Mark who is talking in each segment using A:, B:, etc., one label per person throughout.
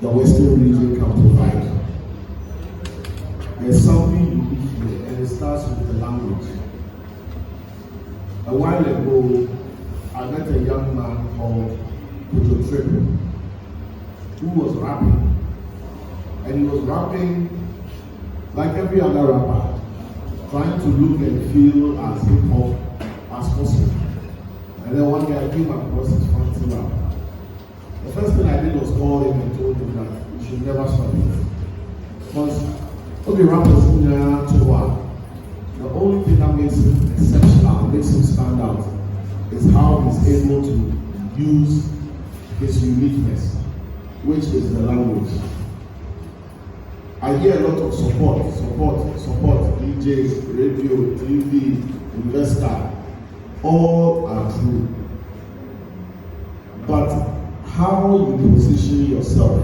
A: the Western region can provide. There's something unique here, and it starts with the language. A while ago, I met a young man called Pujo Triple, who was rapping. And he was rapping like every other rapper, trying to look and feel as hip-hop as possible. And then one day I came across his fancy rap. The first thing I did was call him and told him that we should never stop it. Because the rappers the only thing that makes him exceptional, makes him stand out, is how he's able to use his uniqueness, which is the language. I hear a lot of support, DJs, radio, TV, investor, all are true. But how you position yourself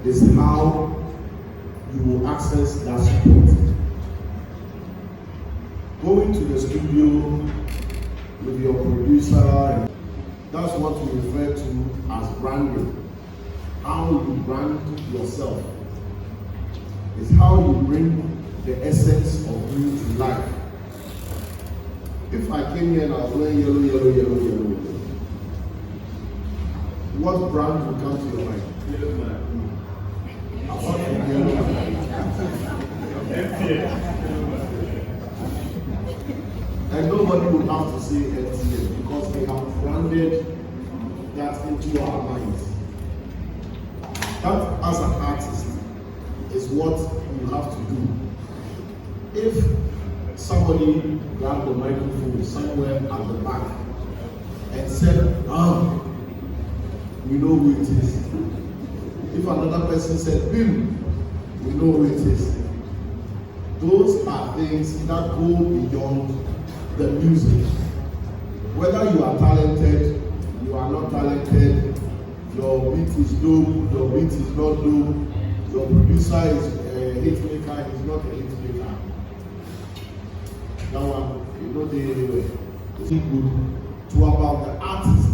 A: is how you will access that support. Going to the studio with your producer, that's what we refer to as branding. How you brand yourself is how you bring the essence of you to life. If I came here and I was wearing yellow, what brand would come to your mind? Apart from yellow. And nobody would have to say MTN because they have branded that into our minds. That, as an artist, is what you have to do. If somebody grabbed the microphone somewhere at the back and said, we know who it is. If another person said, Bim, we know who it is. Those are things that go beyond the music. Whether you are talented, you are not talented, your beat is dope, your beat is not dope, your producer is a hit maker, he's not a hit maker. That one, you know, they think good to about the artist.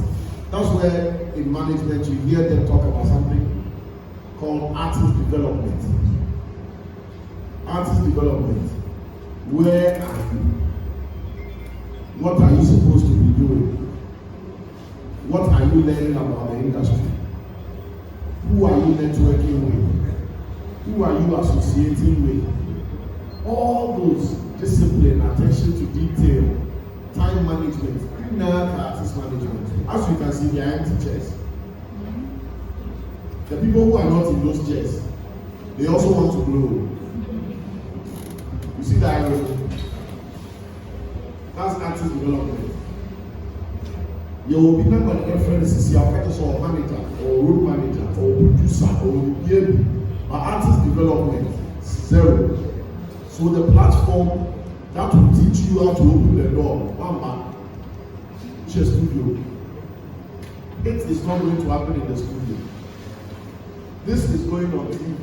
A: That's where in management you hear them talk about something called artist development. Artist development. Where are you? What are you supposed to be doing? What are you learning about the industry? Who are you networking with? Who are you associating with? All those discipline, attention to detail, time management, artist management. As you can see, they are empty chairs. The people who are not in those chairs, they also want to grow. You see that? That's artist development. You will be member of references, your or manager, or room manager, or producer, or baby. But artist development, zero. So the platform that will teach you how to open the door, Mama, studio. It is not going to happen in the studio. This is going on TV.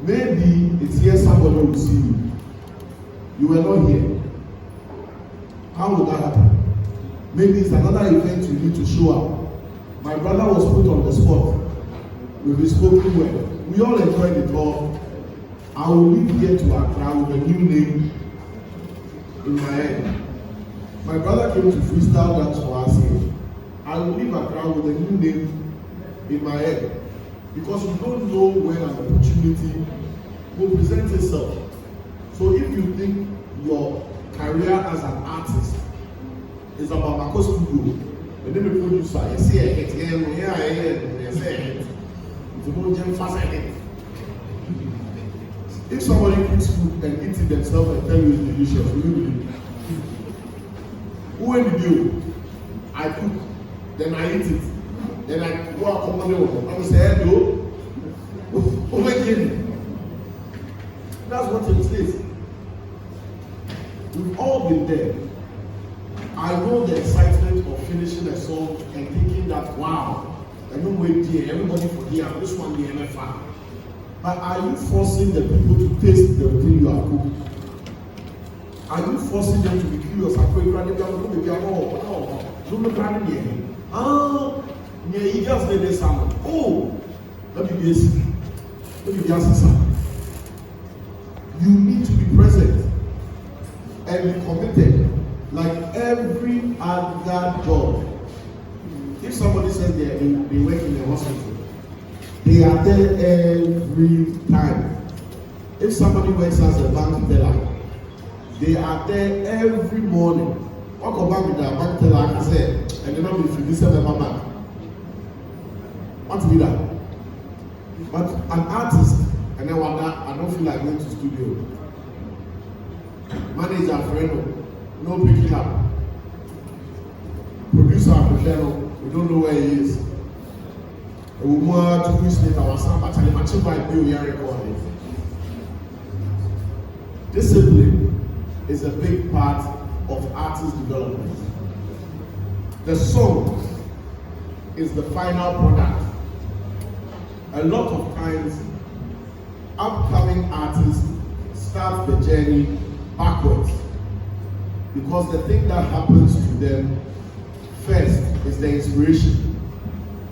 A: Maybe it's here somebody will see you. You were not here. How would that happen? Maybe it's another event you need to show up. My brother was put on the spot with his spoken word. We all enjoyed it all. I will leave here to Accra with a new name in my head. My brother came to freestyle dance for us here. I will leave Accra with a new name in my head because you don't know when an opportunity will present itself. So if you think your career as an artist is about Marco Studio, and then the producer, you see a hit, you say a hit. If you don't jump fast ahead. If somebody cooks food and eats it themselves and tell you it's delicious, will you believe it? Who will you? I cook, then I eat it, then I go out on the road. I will say, hello, over again. That's what it is. We've all been there. I know the excitement of finishing a song and thinking that, wow, I know wait here, everybody for here, this one the MFR. But are you forcing the people to taste the thing you have cooked? Are you forcing them to be curious? Oh, Let me be easy. Let me be answer. You need to be present and be committed like every other job. If somebody says they work in the hospital, they are there every time. If somebody works as a bank teller, they are there every morning. What go back with the bank teller and say, and you know if you listen to my bank. What be that? But an artist, and then one that I don't feel like going to studio. Manager friend, no picking up. Producer professional, we don't know where he is. We want to push it our sound, but I'm actually by we are recording. Discipline is a big part of artist development. The song is the final product. A lot of times, upcoming artists start the journey backwards because the thing that happens to them first is the inspiration.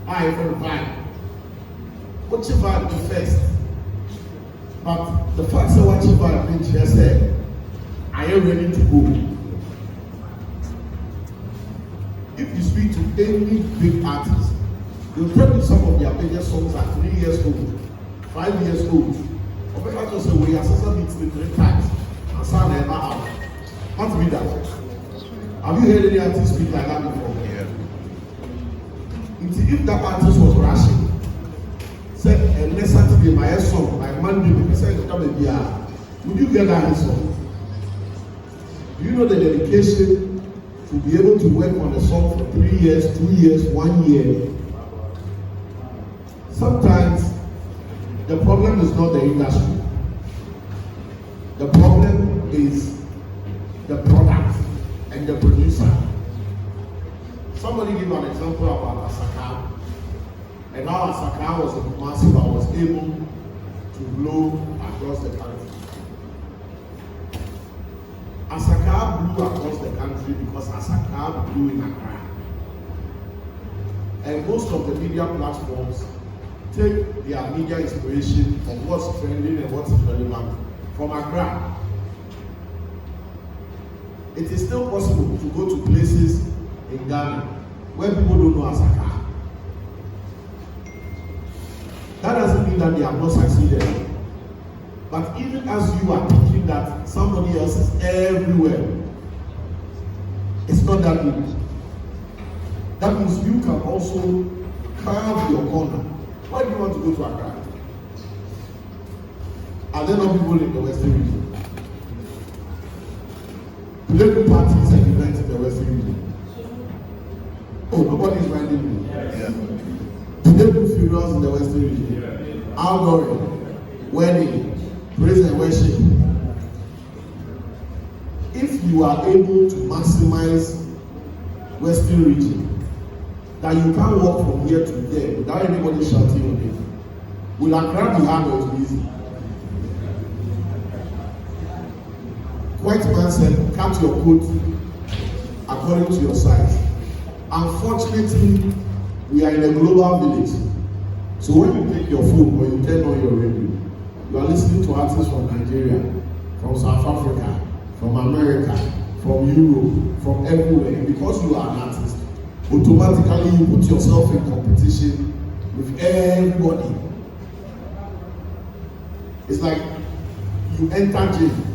A: I even vibe. What's your vibe first? But the fact that what your vibe means here said, I am ready to go. If you speak to any big artist, they'll tell you some of their biggest songs are 3 years old, 5 years old. Or maybe I just say, we are supposed to meet 3 times and sound never out. How to be that? Have you heard any artist speak like that before? Yeah. If that artist was rushing, say, and next Saturday, my song, like Monday, we say, would you get that song? Do you know the dedication to be able to work on a song for 3 years, 2 years, 1 year? Sometimes the problem is not the industry. The problem is the product and the producer. Somebody give an example about Asaka. And how Asaka was a massive, I was able to blow across the country. Asaka blew across the country because Asaka blew in Accra. And most of the media platforms take their media inspiration of what's trending and what's relevant from Accra. It is still possible to go to places in Ghana where people don't know Asaka. That doesn't mean that they have not succeeded. But even as you are thinking that somebody else is everywhere, it's not that good. That means you can also carve your corner. Why do you want to go to Accra? Are there not people in the Western region? Political parties and events in the Western region. Oh, nobody is minding me. Yeah. Political funerals in the Western region. Outdooring, wedding, praise and worship. If you are able to maximize Western region, that you can't walk from here to there without anybody shouting on you. Will Accra be hard or easy? White man said, cut your coat according to your size. Unfortunately, we are in a global village. So when you take your phone or you turn on your radio, you are listening to artists from Nigeria, from South Africa, from America, from Europe, from everywhere. And because you are an artist, automatically you put yourself in competition with everybody. It's like you enter gym.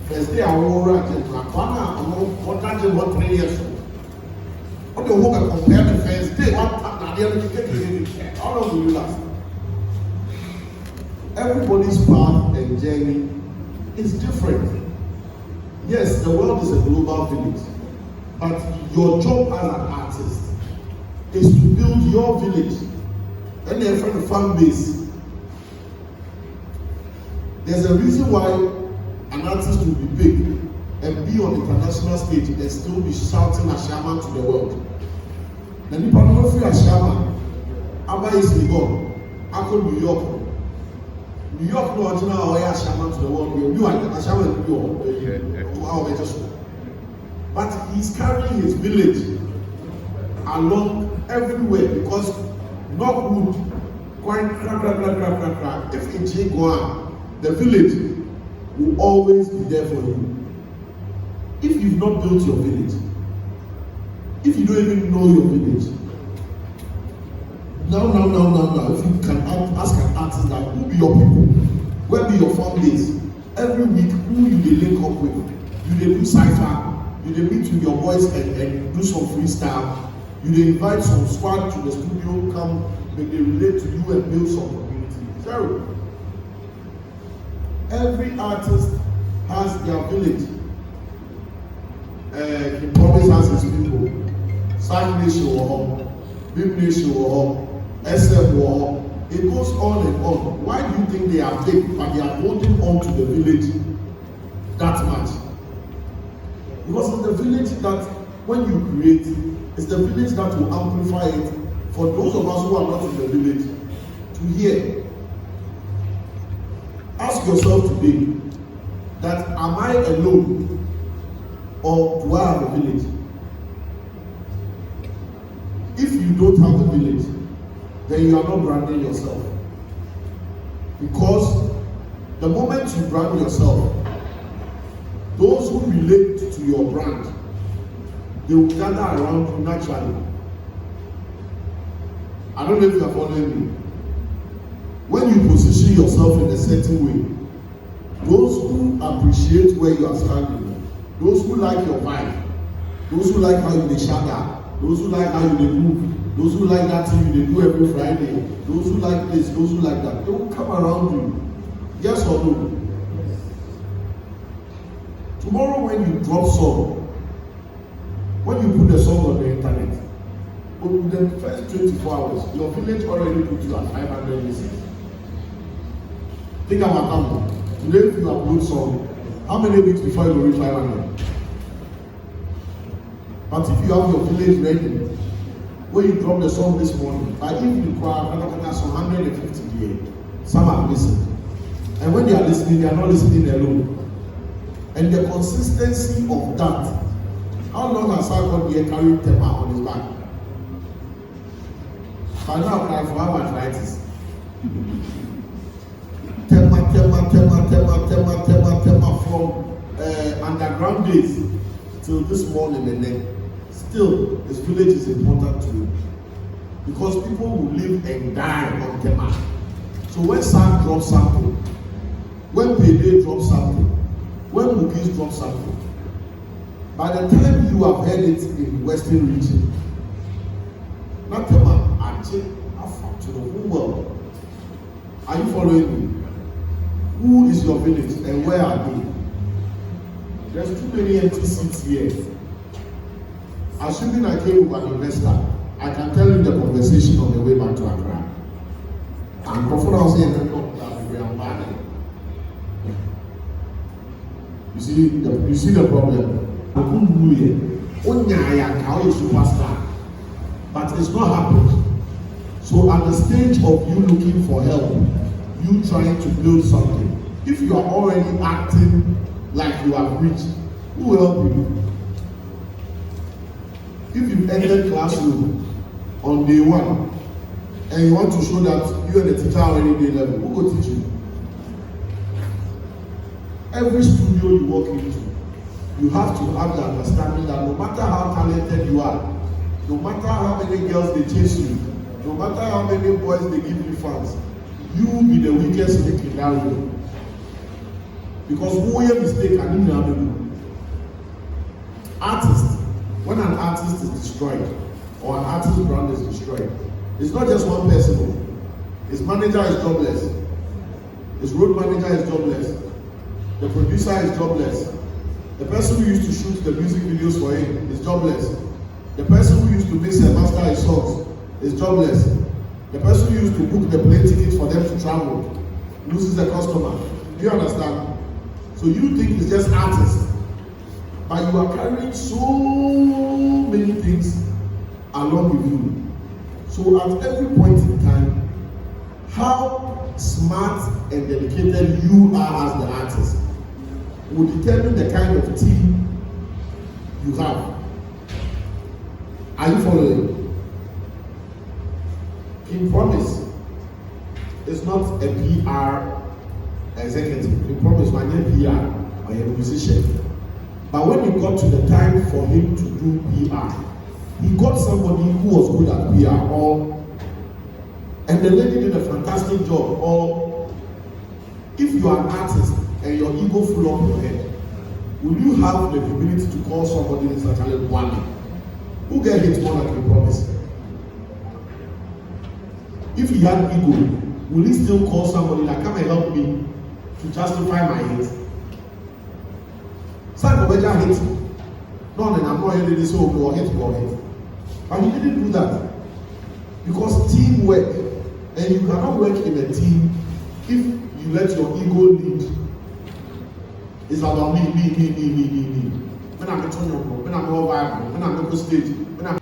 A: First day I will run gym. What 3 years old? What the work compared to first day? How long will you last? Everybody's path and journey is different. Yes, the world is a global village. But your job as an artist is to build your village and then from the fan base. There's a reason why an artist will be big and be on the international stage and still be shouting Ashama to the world. The people don't feel Ashama. Abba is Legon. Ako New York. New York no original or Ashama to the world. You are Ashama in New York. But he's carrying his village along everywhere because Knockwood If in Chigwa, the village will always be there for you. If you've not built your village, if you don't even know your village, now, if you can ask an artist that who be your people, where be your farm days, every week who you dey link up with, you dey do cypher, you dey meet with your boys and do some freestyle, you dey invite some squad to the studio, come, make they relate to you and build some community. Zero. Every artist has their village. He always has his people. Sack Nation or home, Big Nation or home, SM or home. It goes on and on. Why do you think they are big, but they are holding on to the village that much? Because it's the village that, when you create, it's the village that will amplify it for those of us who are not in the village to hear. Ask yourself today that am I alone or do I have a village? If you don't have a village, then you are not branding yourself. Because the moment you brand yourself, those who relate to your brand, they will gather around you naturally. I don't know if you are following me. When you position yourself in a certain way, those who appreciate where you are standing, those who like your vibe, those who like how you dey shaga, those who like how you dey move, those who like that thing you dey do every Friday, those who like this, those who like that, they will come around you. Yes or no? Tomorrow when you drop song, when you put the song on the internet, in the first 24 hours, your village already put you at 500 listens. Think about that. Today if you upload song, how many weeks before you will reach 500? But if you have your village ready, when you drop the song this morning, by evening you require some 150 here. Some have listened. And when they are listening, they are not listening alone. And the consistency of that, how long has Sargon here carried Tema on his back? By now, I have arthritis. Tema from underground days till this morning, and then still this village is important to you because people will live and die on Tema. So when Sam drops something, when Payday drops something, when Mugis drops something, by the time you have heard it in Western region, not Tema, actually, to the whole world. Are you following me? Who is your village and where are they? There's too many empty seats here. Assuming I came with an investor, I can tell you the conversation on the way back to Accra. And before I was saying that we are bad. You see the problem. Superstar, but it's not happening. So at the stage of you looking for help, you trying to build something, if you are already acting like you have reached, who will help you? If you entered classroom on day one and you want to show that you and the teacher are already day level, who will teach you? Every studio you walk into, you have to have the understanding that no matter how talented you are, no matter how many girls they chase you, no matter how many boys they give you fans, you will be the weakest link in that room. Because who your mistake and you never do. Artist, when an artist is destroyed or an artist brand is destroyed, it's not just one person. His manager is jobless. His road manager is jobless. The producer is jobless. The person who used to shoot the music videos for him is jobless. The person who used to mix and master his songs is jobless. The person who used to book the plane tickets for them to travel loses the customer. Do you understand? So you think it's just artists, but you are carrying so many things along with you. So at every point in time, how smart and dedicated you are as the artist will determine the kind of team you have. Are you following? King Promise is not a PR executive. He promised one year PR or a musician. But when it got to the time for him to do PR, he got somebody who was good at PR, and the lady did a fantastic job. Or if you are an artist and your ego full up your head, will you have the ability to call somebody that's actually one who get hit more like he promised? If he had ego, will he still call somebody that come and help me to justify my hate? Some of them hate. No, then I'm not hearing this whole go hate. But he didn't do that because teamwork, and you cannot work in a team if you let your ego lead. It's about me. When I'm a Tony, when I'm all viable, when I'm on stage, when I'm